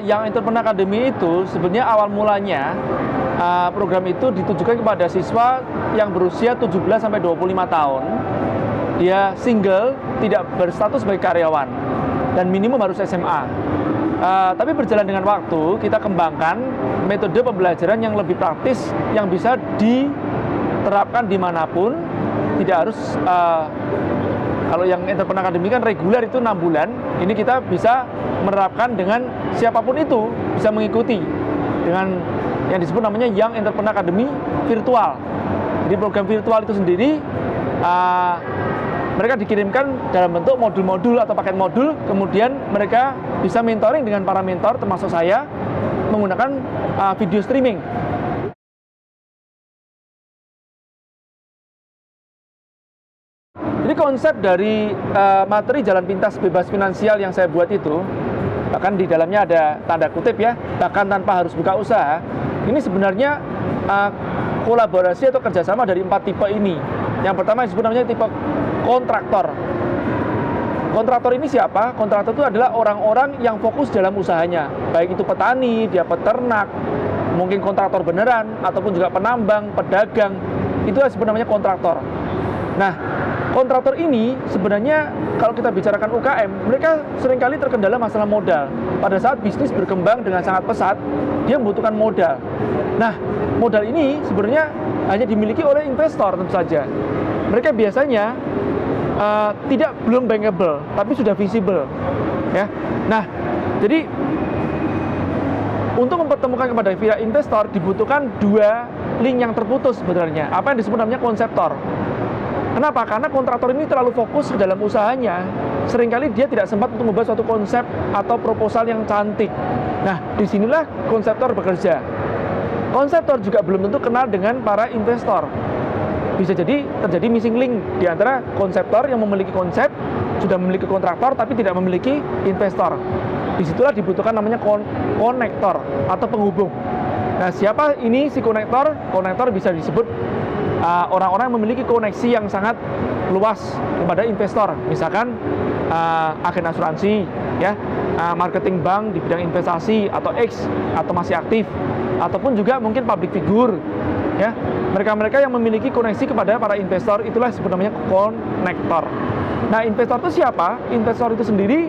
Yang Entrepreneur Academy itu sebenarnya awal mulanya program itu ditujukan kepada siswa yang berusia 17 sampai 25 tahun. Dia single, tidak berstatus sebagai karyawan dan minimum harus SMA. Tapi berjalan dengan waktu, kita kembangkan metode pembelajaran yang lebih praktis, yang bisa diterapkan dimanapun, tidak harus kalau yang Entrepreneur Academy kan reguler itu 6 bulan, ini kita bisa menerapkan dengan siapapun itu, bisa mengikuti dengan yang disebut namanya Young Entrepreneur Academy virtual. Jadi program virtual itu sendiri mereka dikirimkan dalam bentuk modul-modul atau paket modul, kemudian mereka bisa mentoring dengan para mentor termasuk saya menggunakan video streaming. Jadi konsep dari materi Jalan Pintas Bebas Finansial yang saya buat itu, bahkan di dalamnya ada tanda kutip ya, bahkan tanpa harus buka usaha, ini sebenarnya kolaborasi atau kerjasama dari 4 tipe ini. Yang pertama disebut namanya tipe kontraktor. Kontraktor ini siapa? Kontraktor itu adalah orang-orang yang fokus dalam usahanya, baik itu petani, dia peternak, mungkin kontraktor beneran, ataupun juga penambang, pedagang, itu disebut namanya kontraktor. Nah, kontraktor ini sebenarnya kalau kita bicarakan UKM, mereka seringkali terkendala masalah modal. Pada saat bisnis berkembang dengan sangat pesat, dia membutuhkan modal. Nah, modal ini sebenarnya hanya dimiliki oleh investor tentu saja. Mereka biasanya belum bankable, tapi sudah visible. Ya. Nah, jadi untuk mempertemukan kepada pihak investor dibutuhkan 2 link yang terputus sebenarnya. Apa yang disebut namanya konseptor. Kenapa? Karena kontraktor ini terlalu fokus ke dalam usahanya. Seringkali dia tidak sempat untuk membuat suatu konsep atau proposal yang cantik. Nah, disinilah konseptor bekerja. Konseptor juga belum tentu kenal dengan para investor. Bisa jadi terjadi missing link di antara konseptor yang memiliki konsep, sudah memiliki kontraktor, tapi tidak memiliki investor. Disitulah dibutuhkan namanya konektor atau penghubung. Nah, siapa ini si konektor? Konektor bisa disebut orang-orang yang memiliki koneksi yang sangat luas kepada investor, misalkan agen asuransi, ya, marketing bank di bidang investasi atau X atau masih aktif, ataupun juga mungkin public figure, ya, mereka-mereka yang memiliki koneksi kepada para investor, itulah disebut namanya konektor. Nah, investor itu siapa? Investor itu sendiri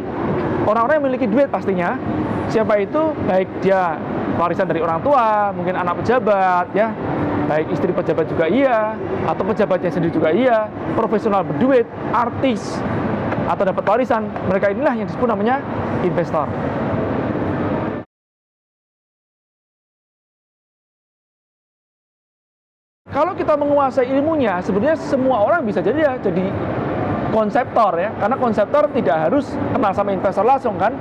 orang-orang yang memiliki duit pastinya. Siapa itu? Baik dia warisan dari orang tua, mungkin anak pejabat, ya, baik istri pejabat juga iya, atau pejabatnya sendiri juga iya, profesional berduit, artis, atau dapat warisan. Mereka inilah yang disebut namanya investor. Kalau kita menguasai ilmunya, sebenarnya semua orang bisa jadi konseptor, ya, karena konseptor tidak harus kenal sama investor langsung kan.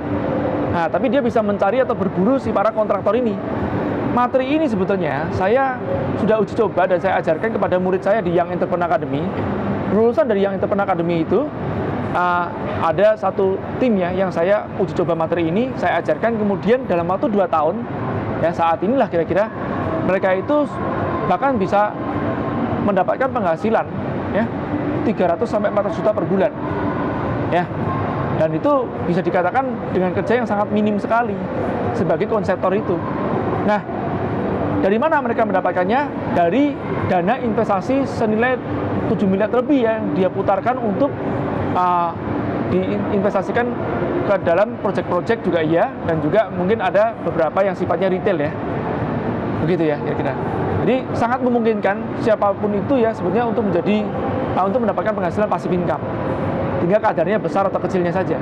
Nah, tapi dia bisa mencari atau berburu si para kontraktor ini. Materi ini sebetulnya saya sudah uji coba dan saya ajarkan kepada murid saya di Young Entrepreneur Academy. Lulusan dari Young Entrepreneur Academy itu ada satu tim ya yang saya uji coba materi ini, saya ajarkan, kemudian dalam waktu 2 tahun, ya, saat inilah kira-kira mereka itu bahkan bisa mendapatkan penghasilan, ya, 300 sampai 400 juta per bulan, ya, dan itu bisa dikatakan dengan kerja yang sangat minim sekali sebagai konseptor itu. Nah, dari mana mereka mendapatkannya? Dari dana investasi senilai 7 miliar lebih yang dia putarkan untuk diinvestasikan ke dalam proyek-proyek juga iya, dan juga mungkin ada beberapa yang sifatnya retail, ya, begitu ya kira-kira. Jadi sangat memungkinkan siapapun itu ya sebetulnya untuk mendapatkan penghasilan passive income. Tinggal kadarnya besar atau kecilnya saja.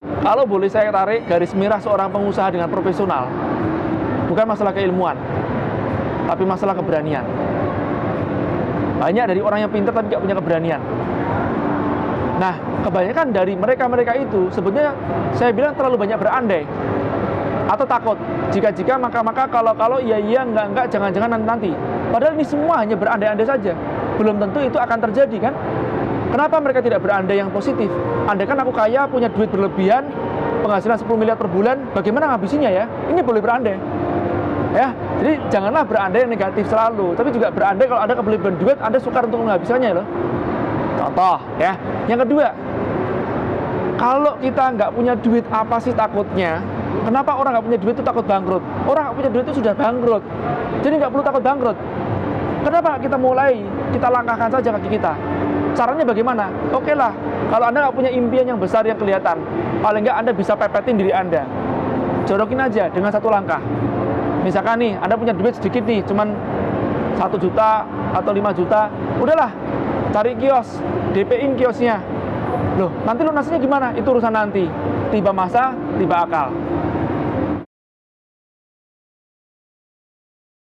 Kalau boleh saya tarik garis merah seorang pengusaha dengan profesional, bukan masalah keilmuan, tapi masalah keberanian. Banyak dari orang yang pintar tapi tidak punya keberanian. Nah, kebanyakan dari mereka-mereka itu sebetulnya saya bilang terlalu banyak berandai atau takut. Jika-jika, maka kalau iya, enggak, jangan-jangan nanti. Padahal ini semua hanya berandai-andai saja. Belum tentu itu akan terjadi kan? Kenapa mereka tidak berandai yang positif? Andai kan aku kaya, punya duit berlebihan, penghasilan 10 miliar per bulan, bagaimana ngabisinya ya? Ini boleh berandai. Ya, jadi janganlah berandai yang negatif selalu, tapi juga berandai kalau ada kelebihan duit, Anda sukar untuk menghabiskannya loh. Contoh ya. Yang kedua, kalau kita nggak punya duit, apa sih takutnya? Kenapa orang nggak punya duit itu takut bangkrut? Orang nggak punya duit itu sudah bangkrut, jadi nggak perlu takut bangkrut. Kenapa kita mulai, kita langkahkan saja kaki kita. Caranya bagaimana? Oke lah, kalau Anda nggak punya impian yang besar yang kelihatan, paling nggak Anda bisa pepetin diri Anda. Jorokin aja dengan satu langkah. Misalkan nih, Anda punya duit sedikit nih, cuman 1 juta atau 5 juta, udahlah, cari kios, DP-in kiosnya. Loh, nanti lunasinya gimana? Itu urusan nanti. Tiba masa, tiba akal.